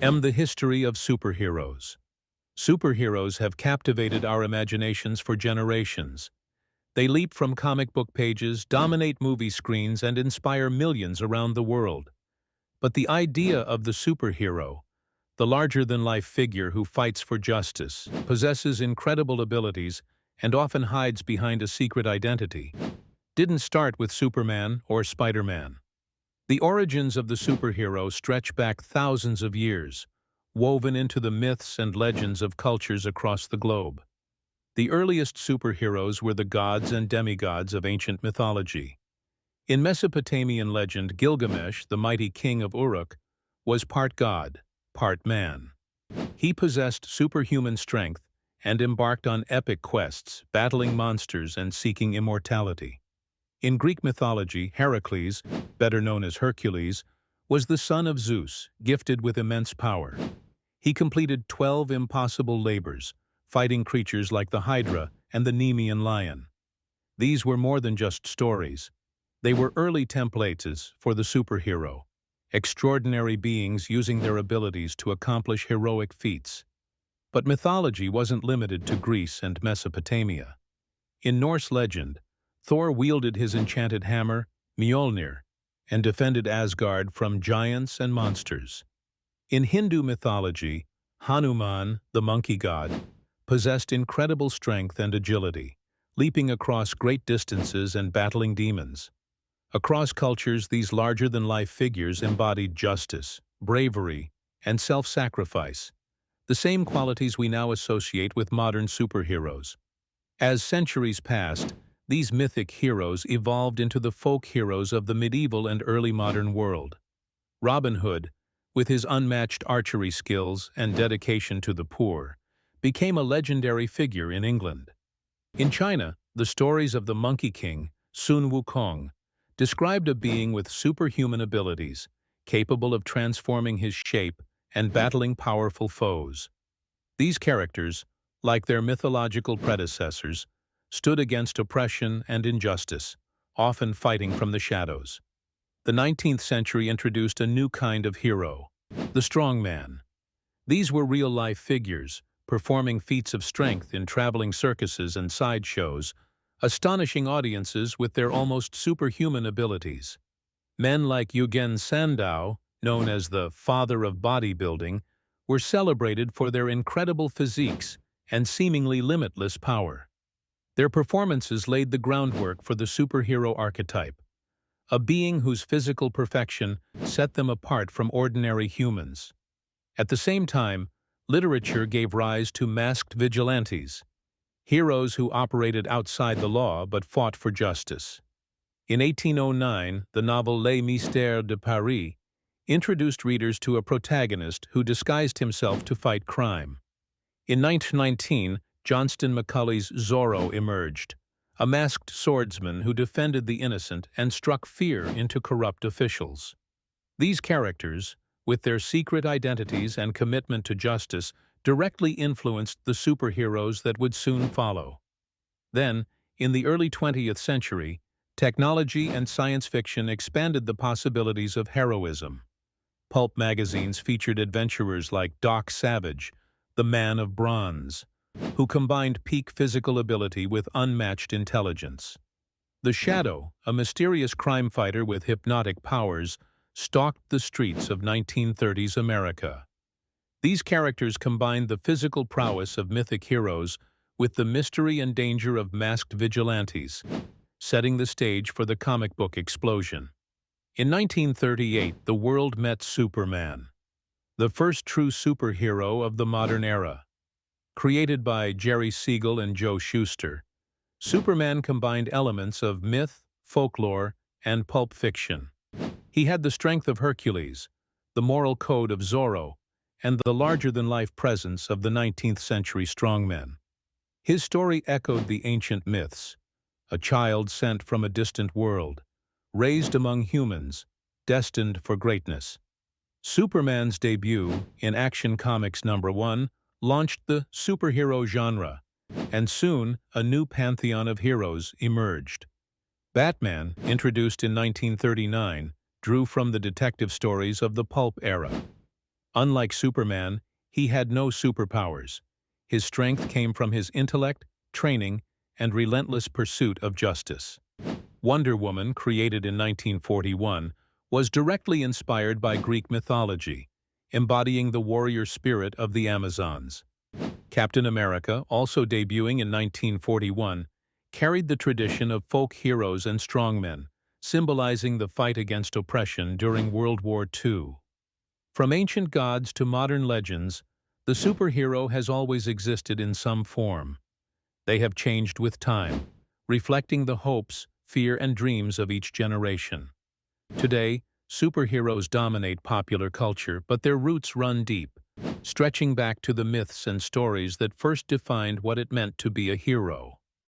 The history of superheroes. Superheroes have captivated our imaginations for generations. They leap from comic book pages, dominate movie screens, and inspire millions around the world. But the idea of the superhero, the larger-than-life figure who fights for justice, possesses incredible abilities, and often hides behind a secret identity, didn't start with Superman or Spider-Man. The origins of the superhero stretch back thousands of years, woven into the myths and legends of cultures across the globe. The earliest superheroes were the gods and demigods of ancient mythology. In Mesopotamian legend, Gilgamesh, the mighty king of Uruk, was part god, part man. He possessed superhuman strength and embarked on epic quests, battling monsters and seeking immortality. In Greek mythology, Heracles, better known as Hercules, was the son of Zeus, gifted with immense power. He completed 12 impossible labors, fighting creatures like the Hydra and the Nemean lion. These were more than just stories. They were early templates for the superhero, extraordinary beings using their abilities to accomplish heroic feats. But mythology wasn't limited to Greece and Mesopotamia. In Norse legend, Thor wielded his enchanted hammer, Mjolnir, and defended Asgard from giants and monsters. In Hindu mythology, Hanuman, the monkey god, possessed incredible strength and agility, leaping across great distances and battling demons. Across cultures, these larger-than-life figures embodied justice, bravery, and self-sacrifice, the same qualities we now associate with modern superheroes. As centuries passed, these mythic heroes evolved into the folk heroes of the medieval and early modern world. Robin Hood, with his unmatched archery skills and dedication to the poor, became a legendary figure in England. In China, the stories of the Monkey King, Sun Wukong, described a being with superhuman abilities, capable of transforming his shape and battling powerful foes. These characters, like their mythological predecessors, stood against oppression and injustice, often fighting from the shadows. The 19th century introduced a new kind of hero, the strongman. These were real-life figures, performing feats of strength in traveling circuses and sideshows, astonishing audiences with their almost superhuman abilities. Men like Eugen Sandow, known as the father of bodybuilding, were celebrated for their incredible physiques and seemingly limitless power. Their performances laid the groundwork for the superhero archetype, a being whose physical perfection set them apart from ordinary humans. At the same time, literature gave rise to masked vigilantes, heroes who operated outside the law but fought for justice. In 1809, the novel Les Mystères de Paris introduced readers to a protagonist who disguised himself to fight crime. In 1919, Johnston McCulley's Zorro emerged, a masked swordsman who defended the innocent and struck fear into corrupt officials. These characters, with their secret identities and commitment to justice, directly influenced the superheroes that would soon follow. Then, in the early 20th century, technology and science fiction expanded the possibilities of heroism. Pulp magazines featured adventurers like Doc Savage, the Man of Bronze, who combined peak physical ability with unmatched intelligence. The Shadow, a mysterious crime fighter with hypnotic powers, stalked the streets of 1930s America. These characters combined the physical prowess of mythic heroes with the mystery and danger of masked vigilantes, setting the stage for the comic book explosion. In 1938, the world met Superman, the first true superhero of the modern era. Created by Jerry Siegel and Joe Shuster, Superman combined elements of myth, folklore, and pulp fiction. He had the strength of Hercules, the moral code of Zorro, and the larger-than-life presence of the 19th century strongmen. His story echoed the ancient myths, a child sent from a distant world, raised among humans, destined for greatness. Superman's debut in Action Comics #1 launched the superhero genre, and soon a new pantheon of heroes emerged. Batman, introduced in 1939, drew from the detective stories of the pulp era. Unlike Superman, he had no superpowers. His strength came from his intellect, training, and relentless pursuit of justice. Wonder Woman, created in 1941, was directly inspired by Greek mythology, embodying the warrior spirit of the Amazons. Captain America, also debuting in 1941, carried the tradition of folk heroes and strongmen, symbolizing the fight against oppression during World War II. From ancient gods to modern legends, the superhero has always existed in some form. They have changed with time, reflecting the hopes, fear, and dreams of each generation. Today, superheroes dominate popular culture, but their roots run deep, stretching back to the myths and stories that first defined what it meant to be a hero.